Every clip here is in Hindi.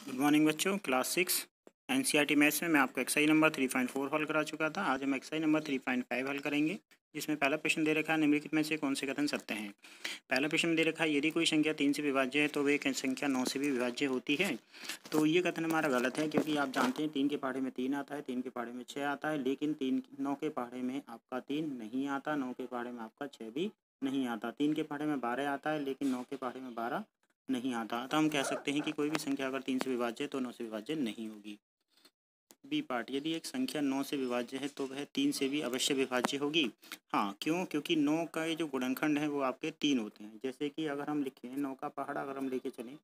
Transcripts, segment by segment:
गुड मॉर्निंग बच्चों। क्लास 6 एनसीईआरटी मैथ्स में मैं आपको एक्सरसाइज नंबर 3.4 हल करा चुका था। आज हम एक्सरसाइज नंबर 3.5 हल करेंगे, जिसमें पहला प्रश्न दे रखा है निम्नलिखित में से कौन से कथन सत्य हैं। पहला प्रश्न में दे रखा है यदि कोई संख्या 3 से विभाज्य है तो वह संख्या 9 से भी विभाज्य होती है। तो ये कथन हमारा गलत है, क्योंकि आप जानते हैं 3 के पहाड़े में 3 आता है, 3 के पहाड़े में 6 आता है, लेकिन 9 के पहाड़े में आपका 3 नहीं आता, 9 के पहाड़े में आपका 6 भी नहीं आता। 3 के पहाड़े में 12 आता है, लेकिन 9 के पहाड़े में 12 नहीं आता। तो हम कह सकते हैं कि कोई भी संख्या अगर 3 से विभाज्य है तो 9 से विभाज्य नहीं होगी। बी पार्ट, यदि एक संख्या 9 से विभाज्य है तो वह 3 से भी अवश्य विभाज्य होगी। हाँ, क्यों? क्योंकि 9 का ये जो गुणनखंड है वो आपके 3 होते हैं। जैसे कि अगर हम लिखें 9 का पहाड़ा अगर हम लेके चलें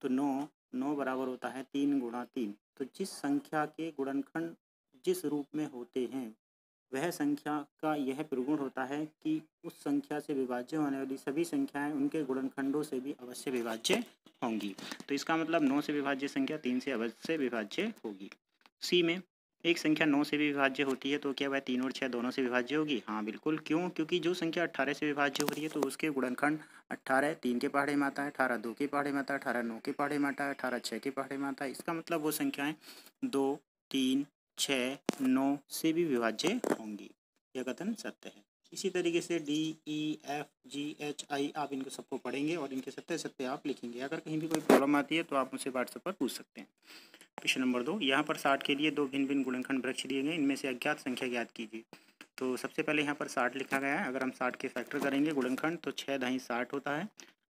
तो 9 बराबर होता है 3 गुणा 3। तो जिस संख्या के गुणनखंड जिस रूप में होते हैं वह संख्या का यह प्रगुण होता है कि उस संख्या से विभाज्य होने वाली सभी संख्याएं उनके गुणनखंडों से भी अवश्य विभाज्य होंगी। तो इसका मतलब 9 से विभाज्य संख्या 3 से अवश्य विभाज्य होगी। सी में एक संख्या 9 से भी विभाज्य होती है तो क्या वह 3 और 6 दोनों से विभाज्य होगी? हाँ बिल्कुल। क्यों? क्योंकि जो संख्या 18 से विभाज्य हो रही है तो उसके गुणनखंड 18 3 के पहाड़े में आता है, 18 2 के पहाड़े में आता है, 18 9 के पहाड़े में आता है, 18 6 के पहाड़े में आता है। इसका मतलब वो संख्याएं 2 3 6 9 से भी विभाज्य होंगी। यह कथन सत्य है। इसी तरीके से D E F G H I आप इनको सबको पढ़ेंगे और इनके सत्य सत्य आप लिखेंगे। अगर कहीं भी कोई प्रॉब्लम आती है तो आप मुझसे व्हाट्सएप पर पूछ सकते हैं। प्रश्न नंबर 2, यहाँ पर 60 के लिए दो भिन्न भिन्न गुणनखंड वृक्ष दिए गए, इनमें से अज्ञात संख्या ज्ञात कीजिए। तो सबसे पहले यहाँ पर 60 लिखा गया है। अगर हम 60 के फैक्टर करेंगे गुणनखंड तो 6 दही 60 होता है।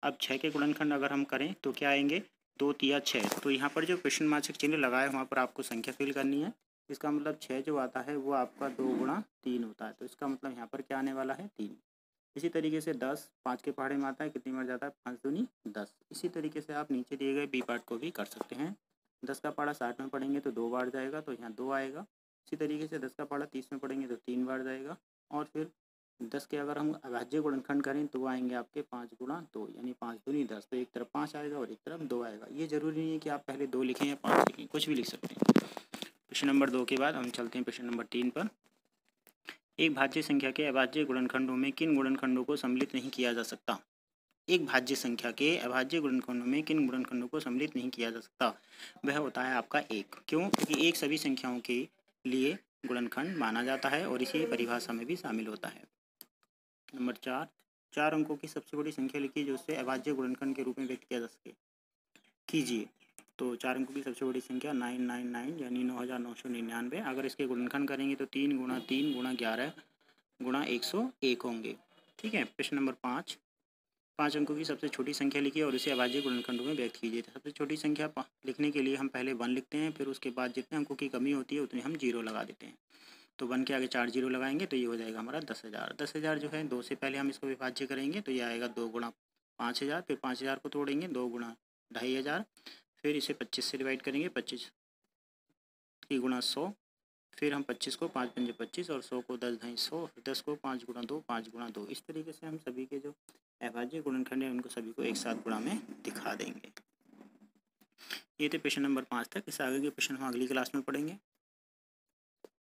अब 6 के गुणनखंड अगर हम करें तो क्या आएंगे? 2 तिया 6। तो यहाँ पर जो क्वेश्चन मार्क चिन्ह लगा है वहाँ पर आपको संख्या फिल करनी है। इसका मतलब 6 जो आता है वो आपका 2 गुणा 3 होता है। तो इसका मतलब यहाँ पर क्या आने वाला है? 3। इसी तरीके से 10 5 के पहाड़े में आता है, कितनी बार जाता है? 5 दूनी 10। इसी तरीके से आप नीचे दिए गए बी पार्ट को भी कर सकते हैं। 10 का पहाड़ा 60 में पढ़ेंगे तो 2 बार जाएगा, तो यहाँ 2 आएगा। इसी तरीके से 10 का पहाड़ा 30 में पढ़ेंगे तो 3 बार जाएगा। और फिर 10 के अगर हम अभाज्य गुणनखंड करें तो वो आएंगे आपके 5 गुणा 2, यानी 5 दूनी 10। तो एक तरफ 5 आएगा और एक तरफ 2 आएगा। ये जरूरी नहीं है कि आप पहले 2 लिखें या 5 लिखें, कुछ भी लिख सकते हैं। प्रश्न नंबर 2 के बाद हम चलते हैं प्रश्न नंबर 3 पर। एक भाज्य संख्या के अभाज्य गुणनखंडों में किन गुणनखंडों को सम्मिलित नहीं किया जा सकता? एक भाज्य संख्या के अभाज्य गुणनखंडों में किन गुणनखंडों को सम्मिलित नहीं किया जा सकता? वह होता है आपका एक। क्यों? क्योंकि एक सभी संख्याओं के लिए गुणनखंड माना जाता है और इसी परिभाषा में भी शामिल होता है। नंबर 4, 4 अंकों की सबसे बड़ी संख्या लिखिए जो उससे अभाज्य गुणनखंड के रूप में व्यक्त किया जा सके। कीजिए। तो 4 अंकों की सबसे बड़ी संख्या 999 यानी 9999। अगर इसके गुणनखंड करेंगे तो 3 गुणा 3 गुणा 11 गुणा 101 होंगे। ठीक है। प्रश्न नंबर 5, 5 अंकों की सबसे छोटी संख्या लिखिए और इसे अभाज्य गुणनखंडों में व्यक्त कीजिए। तो सबसे छोटी संख्या लिखने के लिए हम पहले 1 लिखते हैं, फिर उसके बाद जितने अंकों की कमी होती है उतने हम 0 लगा देते हैं। तो 1 के आगे 4 0 लगाएंगे तो ये हो जाएगा हमारा 10,000। 10,000 जो है 2 से पहले हम इसको विभाज्य करेंगे तो ये आएगा 2 गुणा 5,000। फिर 5,000 को तोड़ेंगे 2 गुणा 2,500। फिर इसे 25 से डिवाइड करेंगे, 25 की गुणा 100। फिर हम 25 को 5 पंजे 25 और 100 को 10 ढाई 100, 10 को 5 गुणा 2 5 गुणा 2। इस तरीके से हम सभी के जो अभाज्य गुणनखंड है उनको सभी को एक साथ गुणा में दिखा देंगे। ये थे प्रश्न नंबर 5 तक। इससे आगे के प्रश्न हम अगली क्लास में पढ़ेंगे।